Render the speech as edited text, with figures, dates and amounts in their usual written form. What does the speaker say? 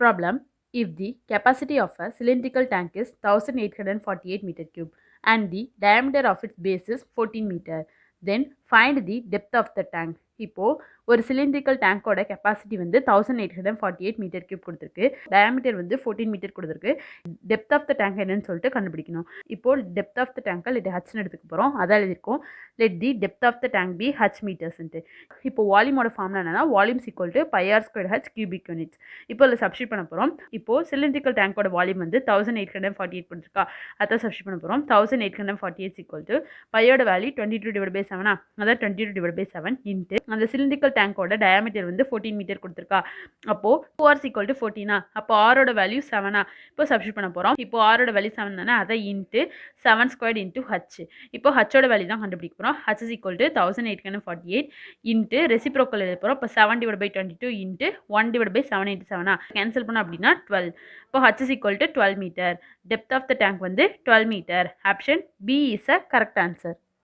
Problem: if the capacity of a cylindrical tank is 1848 meter cube and the diameter of its base is 14 meter, then find the depth of the tank. இப்போ ஒரு cylindrical டேங்கோட capacity வந்து 1848 metre cube கொடுத்துருக்கு, diameter வந்து 14 metre கொடுத்துருக்கு. Depth of the tank என்னன்னு சொல்லிட்டு கண்டுபிடிக்கணும். இப்போ டெப்த் ஆஃப் த டேங்கை லெட் ஹச்னு எடுத்துக்க போகிறோம். அதான் எழுதியிருக்கோம், let the depth of the tank be H மீட்டர்ஸ்ன்ட்டு. இப்போ வால்யூமோட ஃபார்ம்ல என்னன்னா volume's equal to pi r square H cubic units. இப்போ அதில் சப்ஸ்டிட் பண்ண போகிறோம். இப்போ சிலிண்ட்ரிக்கல் டேங்கோட வால்யூம் வந்து 1848 கொடுத்துருக்கா, அதான் சப்ஸ்டிட் பண்ண போகிறோம். 1848 ஈக்குவல் டு பையோட வேல்யூ 22/7, அதான் 22/7 இன்ட்டு அந்த சிலிண்ட்ரிக்கல் டேங்கோட டயாமீட்டர் வந்து 14 மீட்டர் கொடுத்துருக்கா. அப்போ 2r ஈக்குவல் டு 14, அப்போ ஆரோட வேல்யூ 7. இப்போ சப்ஸ்டிட் பண்ண போகிறோம். இப்போ ஆரோட வேல்யூ 7 தானே, அதை இன்ட்டு 7 ஸ்கொயர்ட் இன்ட்டு ஹச். இப்போ ஹச்சோட வேல்யூ தான் கண்டுபிடிக்க போகிறோம். H is equal to 1848 into reciprocal எழுத போகிறோம். இப்போ 7/22 இன்ட்டு 1/7 இன்ட்டு 7 கேன்சல் பண்ணோம் அப்படின்னா 12. இப்போ H is equal to 12 metre. Depth of the tank வந்து 12 metre. Option B is a correct answer.